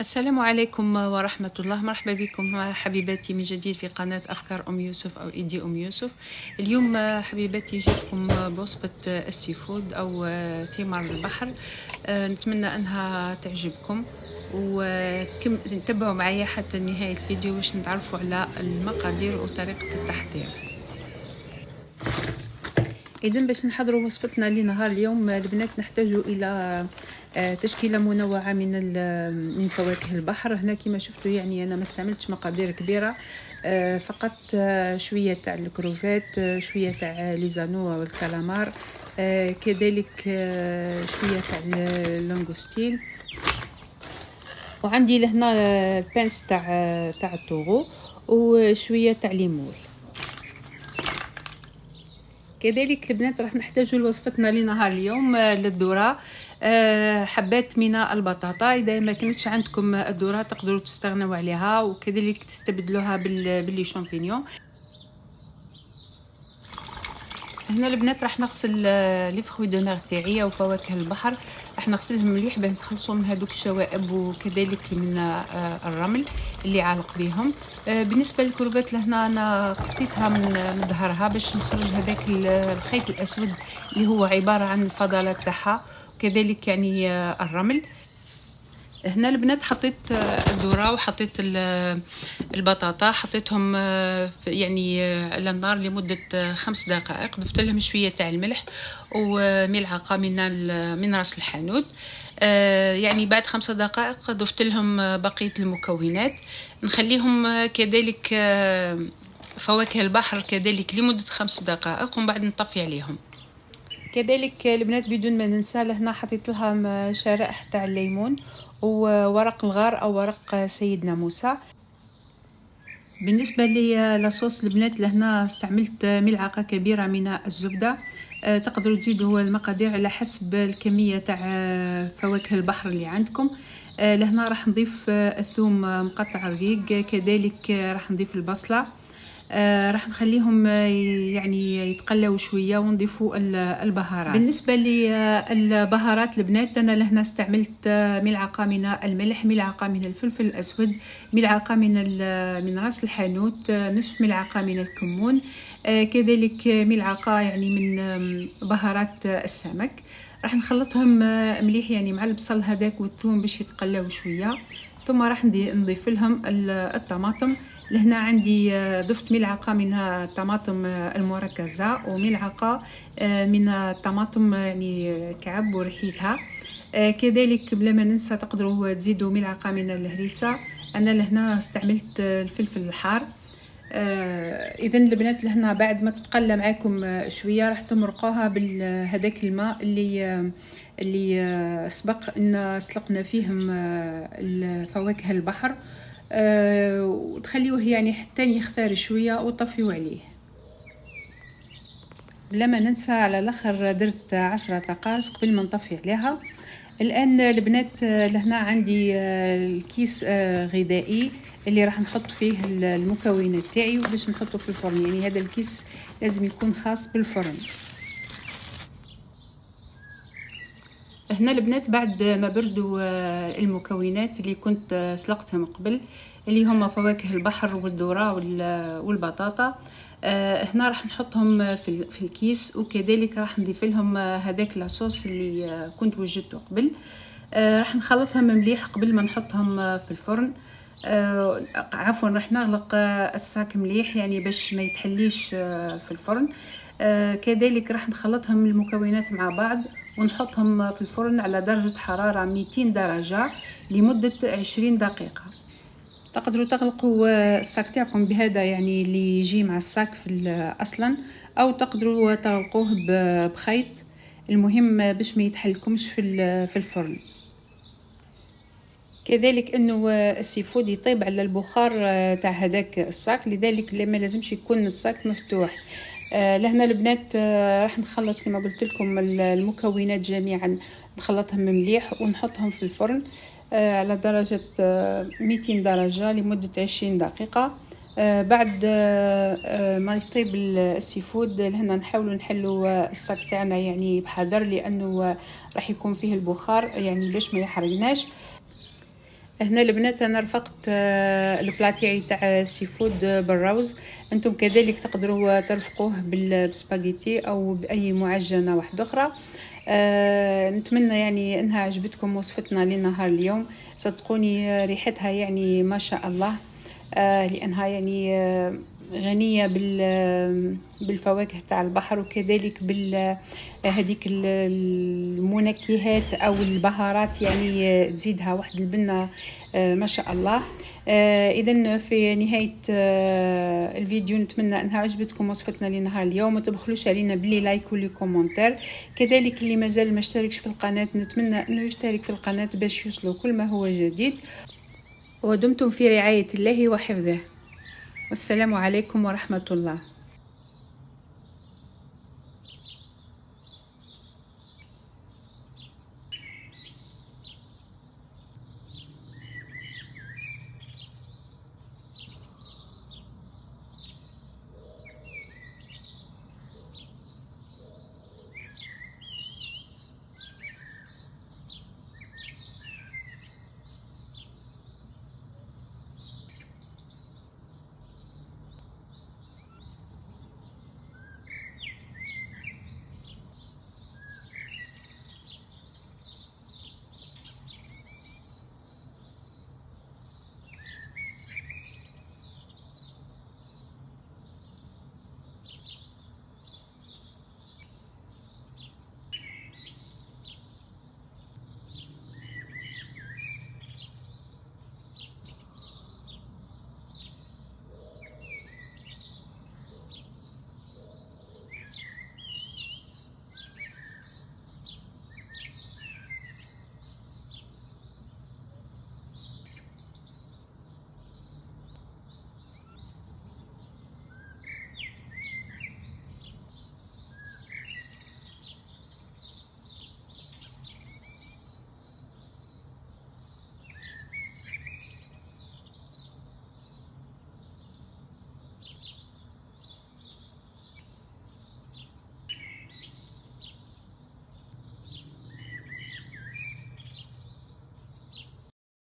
السلام عليكم ورحمة الله. مرحبا بكم حبيباتي من جديد في قناة أفكار أم يوسف أو إيدي أم يوسف. اليوم حبيباتي جاتكم بوصفة السي فود أو ثمار البحر. نتمنى أنها تعجبكم وتتبعوا معايا حتى نهاية الفيديو باش نتعرفوا على المقادير وطريقة التحضير. إذن باش نحضروا وصفتنا لنهار اليوم البنات نحتاج إلى تشكيلة منوعة من فواكه البحر. هنا كما شفتوا يعني أنا ما استعملتش مقادير كبيرة، فقط شوية تاع الكروفات، شوية تاع ليزانوا والكالامار، كذلك شوية تاع اللانغوستين، وعندي لهنا البانس تاع الطوغو وشوية تاع ليمون. كذلك البنات راح نحتاجوا لوصفتنا لنهار اليوم للذرة، حبات من البطاطا. اذا ما كانتش عندكم الذرة تقدروا تستغنوا عليها، وكذلك تستبدلوها باللي شامبينيون. هنا البنات راح نغسل لي فروي دو مير تاعي وفواكه البحر، راح نغسلهم مليح باه نتخلصوا من هذوك الشوائب وكذلك من الرمل اللي عالق بهم. بالنسبه للكروفات لهنا انا قصيتها من ظهرها باش نخرج هذاك الخيط الاسود اللي هو عباره عن الفضلات تاعها، وكذلك يعني الرمل. هنا البنات حطيت الذره وحطيت البطاطا، حطيتهم يعني على النار لمده 5 دقائق. ضفت لهم شويه تاع الملح وملعقه من راس الحانوت. يعني بعد 5 دقائق ضفت لهم بقيه المكونات. نخليهم كذلك فواكه البحر كذلك لمده 5 دقائق ومن بعد نطفي عليهم. كذلك البنات بدون ما ننسى لهنا حطيت لهم شرائح تاع الليمون وورق الغار او ورق سيدنا موسى. بالنسبه لي لاصوص البنات لهنا استعملت ملعقه كبيره من الزبده. تقدروا تزيدوا المقادير على حسب الكميه تاع فواكه البحر اللي عندكم. لهنا راح نضيف الثوم مقطع رقيق، كذلك راح نضيف البصله. راح نخليهم يعني يتقلوا شويه ونضيفوا البهارات. بالنسبه للبهارات البنات انا لهنا استعملت ملعقه من الملح، ملعقه من الفلفل الاسود، ملعقه من راس الحانوت، نصف ملعقه من الكمون، كذلك ملعقه يعني من بهارات السمك. راح نخلطهم مليح يعني مع البصل هذاك والثوم باش يتقلاو شويه. ثم راح نضيف لهم الطماطم. لهنا عندي ضفت ملعقه من الطماطم المركزه وملعقه من الطماطم يعني كعب وريحتها. كذلك بلا ما ننسى تقدروا تزيدوا ملعقه من الهريسه. انا لهنا استعملت الفلفل الحار. اذا البنات لهنا بعد ما تقلى معاكم شويه راح تمرقوها بهذاك الماء اللي سبق ان سلقنا فيهم الفواكه البحر، وتخليوه يعني حتى يختار شويه وطفيوا عليه. بلا ما ننسى على الاخر درت 10 تقارص قبل ما نطفي عليها. الان البنات لهنا عندي الكيس غذائي اللي راح نحط فيه المكونات تاعي وباش نحطه في الفرن. يعني هذا الكيس لازم يكون خاص بالفرن. هنا البنات بعد ما بردوا المكونات اللي كنت سلقتهم قبل اللي هما فواكه البحر والذرة والبطاطا، هنا راح نحطهم في الكيس، وكذلك راح نضيف لهم هذاك لاصوص اللي كنت وجدته قبل. راح نخلطهم مليح قبل ما نحطهم في الفرن. عفوا راح نغلق الصاك مليح يعني باش ما يتحليش في الفرن. كذلك راح نخلطهم المكونات مع بعض ونحطهم في الفرن على درجة حرارة 200 درجة لمدة 20 دقيقة. تقدروا تغلقوا الصاك تاعكم بهذا يعني اللي يجي مع الصاك في اصلا، او تقدروا تغلقوه بخيط، المهم باش ما يتحلكمش في الفرن. كذلك انه السي فود يطيب على البخار تاع هذاك الصاك، لذلك ما لازمش يكون الصاك مفتوح. لهنا البنات راح نخلط كما قلت لكم المكونات جميعا، نخلطهم مليح ونحطهم في الفرن على درجة 200 درجة لمدة 20 دقيقة. بعد ما يطيب السي فود لهنا نحاولوا نحلوا الصاك تاعنا يعني بحذر، لانه راح يكون فيه البخار يعني باش ما يحرقناش. هنا البنات انا رفقت البلا تاعي تاع سي فود بالروز. انتم كذلك تقدروا ترفقوه بالسباغيتي او باي معجنه واحده اخرى. نتمنى يعني انها عجبتكم وصفتنا لنهار اليوم. صدقوني ريحتها يعني ما شاء الله. لانها يعني غنيه بالفواكه تاع البحر، وكذلك بال هذيك المنكهات او البهارات، يعني تزيدها واحد البنه ما شاء الله. اذا في نهايه الفيديو نتمنى انها عجبتكم وصفتنا لنهار اليوم. ما تبخلوش علينا باللي لايك ولي كومنتير. كذلك اللي مازال ما اشتركش في القناه نتمنى انه يشترك في القناه باش يوصلوا كل ما هو جديد. ودمتم في رعايه الله وحفظه، والسلام عليكم ورحمه الله.